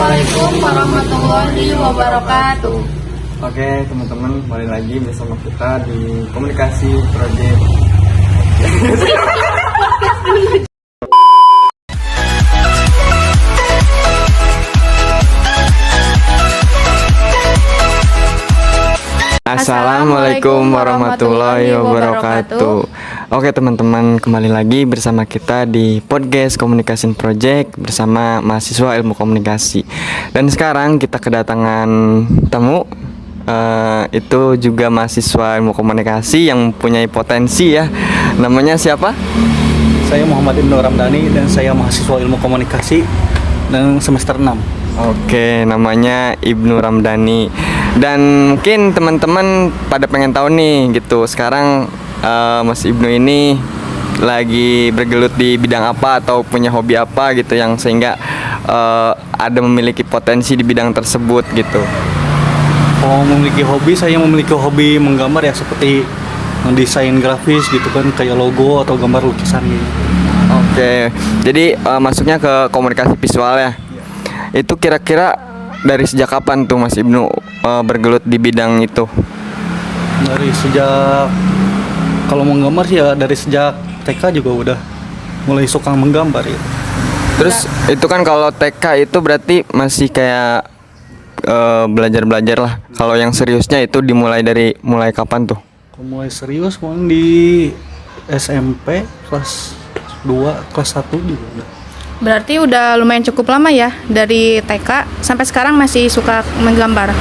Assalamualaikum warahmatullahi wabarakatuh. Oke teman-teman, kembali lagi bersama kita di Komunikasi Project. Assalamualaikum warahmatullahi wabarakatuh. Oke teman-teman, kembali lagi bersama kita di podcast Komunikasi Project bersama mahasiswa ilmu komunikasi. Dan sekarang kita kedatangan tamu, itu juga mahasiswa ilmu komunikasi yang mempunyai potensi ya. Namanya siapa? Saya Muhammad Ibnu Ramdhani dan saya mahasiswa ilmu komunikasi dan semester 6. Oke, namanya Ibnu Ramdhani. Dan mungkin teman-teman pada pengen tahu nih gitu, sekarang Mas Ibnu ini lagi bergelut di bidang apa atau punya hobi apa gitu yang sehingga ada memiliki potensi di bidang tersebut gitu. Kalau memiliki hobi, saya memiliki hobi menggambar ya, seperti mendesain grafis gitu kan, kayak logo atau gambar lukisan gitu. Oke, jadi masuknya ke komunikasi visual ya. Itu kira-kira dari sejak kapan tuh Mas Ibnu bergelut di bidang itu? Dari sejak, kalau menggambar sih ya dari sejak TK juga udah mulai suka menggambar ya. Terus itu kan kalau TK itu berarti masih kayak belajar-belajar lah. Kalau yang seriusnya itu dimulai dari mulai kapan tuh? Kalau mulai serius mungkin di SMP kelas 2, kelas 1 juga udah. Berarti udah lumayan cukup lama ya, dari TK sampai sekarang masih suka menggambar.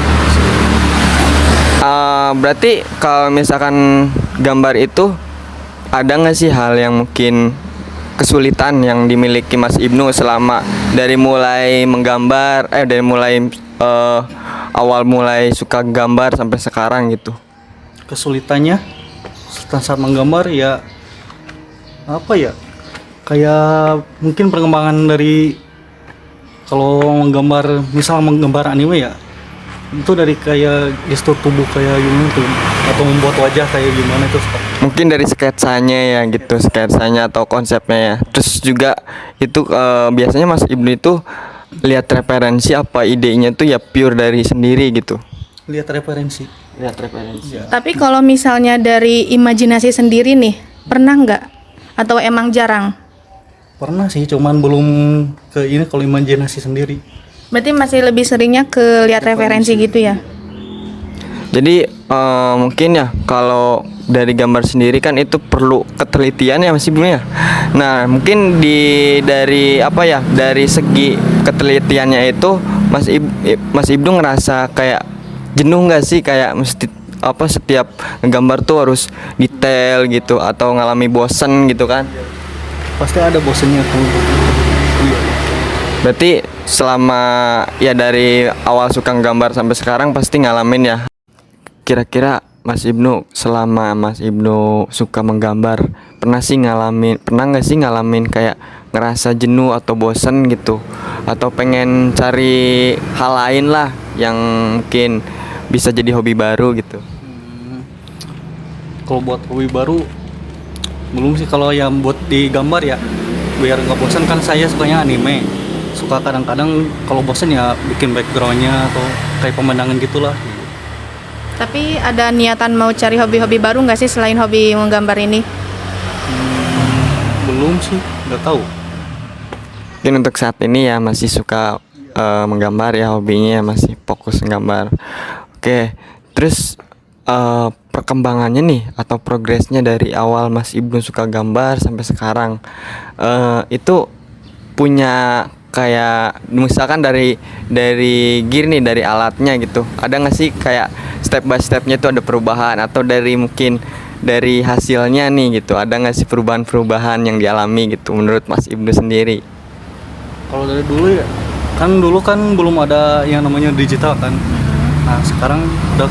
Berarti kalau misalkan gambar itu ada nggak sih hal yang mungkin kesulitan yang dimiliki Mas Ibnu selama dari mulai menggambar, dari mulai awal mulai suka gambar sampai sekarang gitu? Kesulitannya saat menggambar ya apa ya, kayak mungkin perkembangan dari, kalau menggambar misal menggambar anime ya, itu dari kayak gestur tubuh kayak gimana tuh, atau membuat wajah kayak gimana itu. Mungkin dari sketsanya ya gitu, sketsanya atau konsepnya ya. Terus juga itu biasanya Mas Ibnu itu lihat referensi apa idenya tuh ya pure dari sendiri gitu. Lihat referensi. Ya. Tapi kalau misalnya dari imajinasi sendiri nih, pernah nggak? Atau emang jarang? Pernah sih, cuman belum ke ini kalau imajinasi sendiri. Berarti masih lebih seringnya ke lihat referensi gitu ya? Jadi mungkin ya kalau dari gambar sendiri kan itu perlu ketelitian ya Mas Ibnu ya. Nah mungkin dari apa ya, dari segi ketelitiannya itu Mas Ibnu ngerasa kayak jenuh nggak sih, kayak mesti apa setiap gambar tuh harus detail gitu atau ngalami bosen gitu kan? Pasti ada bosennya tuh. Berarti selama ya dari awal suka gambar sampai sekarang pasti ngalamin ya. Kira-kira Mas Ibnu selama Mas Ibnu suka menggambar pernah nggak sih ngalamin kayak ngerasa jenuh atau bosen gitu, atau pengen cari hal lain lah yang mungkin bisa jadi hobi baru gitu? Kalau buat hobi baru belum sih. Kalau yang buat digambar ya biar nggak bosan, kan saya sukanya anime. Suka kadang-kadang kalau bosan ya bikin backgroundnya atau kayak pemandangan gitulah. Tapi ada niatan mau cari hobi-hobi baru nggak sih selain hobi menggambar ini? Belum sih, nggak tahu. Mungkin untuk saat ini ya masih suka menggambar ya, hobinya masih fokus menggambar. Oke, terus perkembangannya nih atau progresnya dari awal Mas Ibnu suka gambar sampai sekarang, itu punya kayak misalkan dari gear nih, dari alatnya gitu, ada nggak sih kayak step by stepnya itu ada perubahan, atau dari mungkin dari hasilnya nih gitu, ada nggak sih perubahan-perubahan yang dialami gitu menurut Mas Ibnu sendiri? Kalau dari dulu ya, dulu kan belum ada yang namanya digital kan. Nah sekarang udah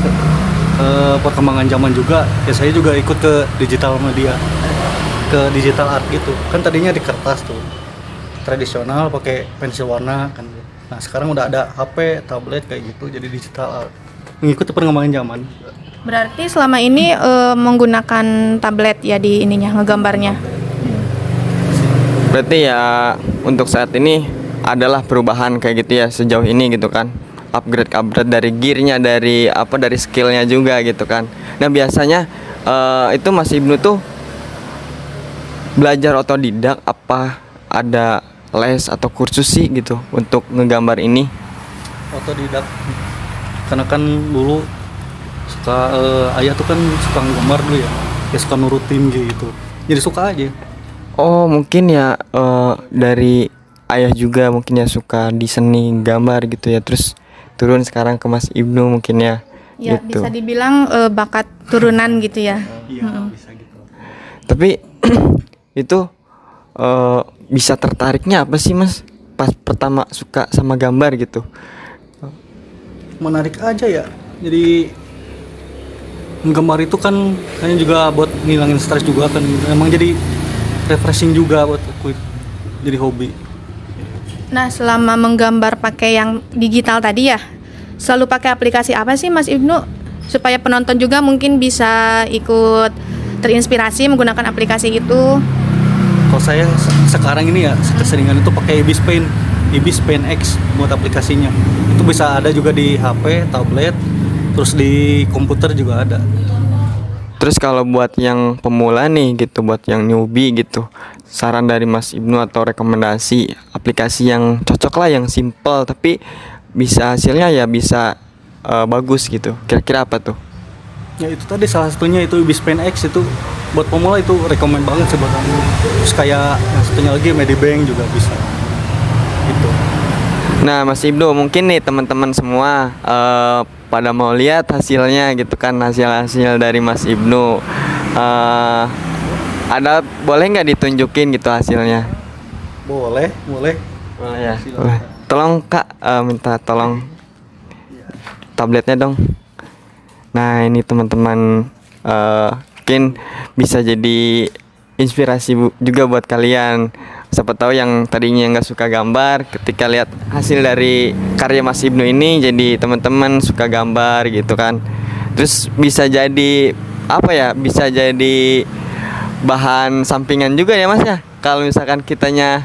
perkembangan zaman juga ya, saya juga ikut ke digital media, ke digital art gitu kan. Tadinya di kertas tuh tradisional pakai pensil warna kan. Nah sekarang udah ada HP, tablet kayak gitu, jadi digital art, mengikuti perkembangan zaman. Berarti selama ini menggunakan tablet ya di ininya ngegambarnya. Berarti ya untuk saat ini adalah perubahan kayak gitu ya sejauh ini gitu kan, upgrade dari gearnya, dari skillnya juga gitu kan. Nah biasanya itu Mas Ibnu tuh belajar otodidak apa ada les atau kursus sih gitu untuk ngegambar ini? Otodidak, karena kan dulu suka ayah tuh kan suka gambar dulu ya, suka nurutin gitu, jadi suka aja. Oh mungkin ya dari ayah juga mungkin ya suka di seni gambar gitu ya, terus turun sekarang ke Mas Ibnu mungkin ya. Ya, gitu. bisa dibilang bakat turunan gitu ya. Iya, bisa gitu. Tapi itu bisa tertariknya apa sih Mas pas pertama suka sama gambar gitu? Menarik aja ya, jadi menggambar itu kan hanya juga buat ngilangin stres juga kan, emang jadi refreshing juga buat aku, jadi hobi. Nah, selama menggambar pakai yang digital tadi ya, selalu pakai aplikasi apa sih Mas Ibnu supaya penonton juga mungkin bisa ikut terinspirasi menggunakan aplikasi gitu? Kalau saya sekarang ini ya keseringan itu pakai Ibis Paint, Ibis Paint X buat aplikasinya. Itu bisa ada juga di HP, tablet, terus di komputer juga ada. Terus kalau buat yang pemula nih gitu, buat yang newbie gitu, saran dari Mas Ibnu atau rekomendasi aplikasi yang cocok lah, yang simple tapi bisa hasilnya ya bisa bagus gitu. Kira-kira apa tuh? Ya itu tadi salah satunya itu Ibis Paint X, itu buat pemula itu rekomend banget sih buat kamu. Terus kayak yang satunya lagi Medibank juga bisa. Gitu. Nah Mas Ibnu mungkin nih teman-teman semua pada mau lihat hasilnya gitu kan, hasil dari Mas Ibnu. Ada boleh nggak ditunjukin gitu hasilnya? Boleh. Oh ya. Boleh. Tolong Kak, minta tolong tabletnya dong. Nah ini teman-teman mungkin bisa jadi inspirasi juga buat kalian. Siapa tahu yang tadinya nggak suka gambar, ketika lihat hasil dari karya Mas Ibnu ini jadi teman-teman suka gambar gitu kan. Terus bisa jadi apa ya? Bisa jadi bahan sampingan juga ya Mas ya. Kalau misalkan kitanya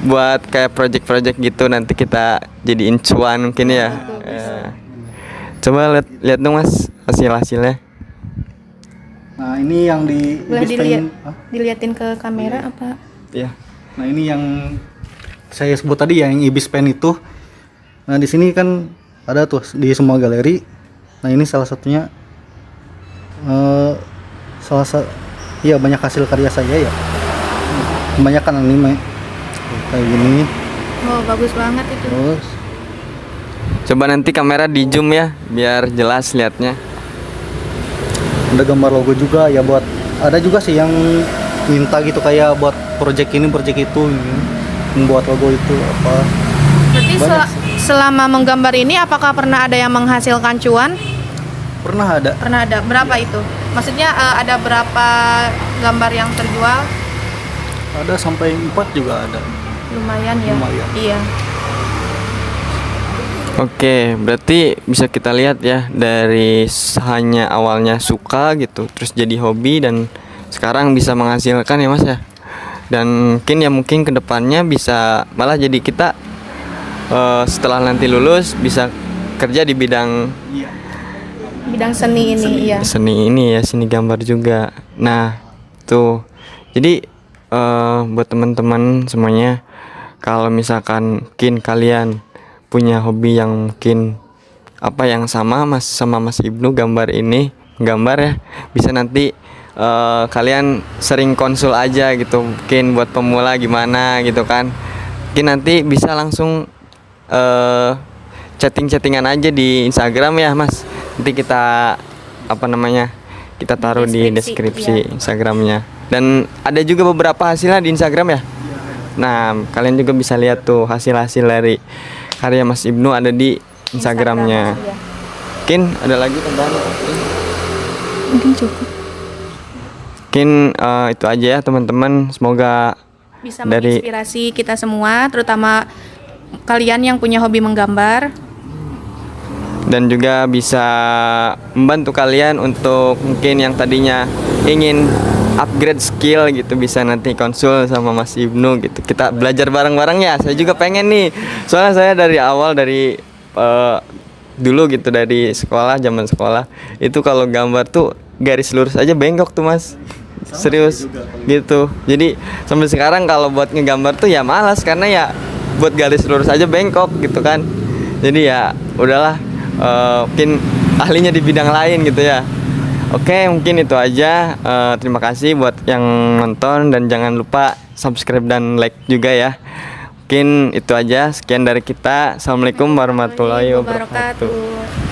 buat kayak project-project gitu, nanti kita jadiin cuan mungkin ya. Coba lihat dong Mas hasilnya. Nah ini yang di Boleh Ibis Paint. diliatin ke kamera apa? Iya. Nah ini yang saya sebut tadi yang Ibis Paint itu. Nah di sini kan ada tuh di semua galeri. Nah ini salah satunya, iya banyak hasil karya saya ya. Kebanyakan anime kayak gini. Oh, bagus banget itu. Terus Coba nanti kamera di zoom ya biar jelas liatnya. ada gambar logo juga ya, buat ada juga sih yang minta gitu kayak buat project ini project itu gitu. Membuat logo itu apa. Berarti Banyak selama menggambar ini apakah pernah ada yang menghasilkan cuan? Pernah ada. Pernah ada. Berapa itu? Maksudnya ada berapa gambar yang terjual? Ada sampai 4 juga ada. Lumayan ya. Lumayan. Iya. Oke, berarti bisa kita lihat ya dari hanya awalnya suka gitu, terus jadi hobi dan sekarang bisa menghasilkan ya Mas ya. Dan mungkin kedepannya bisa malah jadi kita setelah nanti lulus bisa kerja di bidang Bidang seni ini, iya. seni ini ya, seni gambar juga. Nah tuh, jadi buat teman-teman semuanya, kalau misalkan mungkin kalian punya hobi yang mungkin yang sama Mas Ibnu gambar ya, bisa nanti kalian sering konsul aja gitu, mungkin buat pemula gimana gitu kan. Mungkin nanti bisa langsung chattingan aja di Instagram ya Mas. Nanti kita kita taruh di deskripsi iya. Instagramnya. Dan ada juga beberapa hasilnya di Instagram ya. Nah kalian juga bisa lihat tuh hasil dari karya Mas Ibnu ada di Instagramnya. Iya. Mungkin ada lagi tambahan? Mungkin cukup. Mungkin itu aja ya teman-teman. Semoga Bisa dari menginspirasi kita semua, terutama kalian yang punya hobi menggambar. dan juga bisa membantu kalian untuk mungkin yang tadinya ingin upgrade skill gitu, bisa nanti konsul sama Mas Ibnu gitu. Kita belajar bareng-bareng ya. Saya juga pengen nih. Soalnya saya dari awal dari dulu gitu dari sekolah, zaman sekolah itu kalau gambar tuh garis lurus aja bengkok tuh Mas. Serius gitu. Jadi sampai sekarang kalau buat ngegambar tuh ya malas karena ya buat garis lurus aja bengkok gitu kan. Jadi ya udahlah, mungkin ahlinya di bidang lain gitu ya. Oke, mungkin itu aja. Terima kasih buat yang nonton dan jangan lupa subscribe dan like juga ya. Mungkin itu aja, sekian dari kita. Assalamualaikum warahmatullahi wabarakatuh.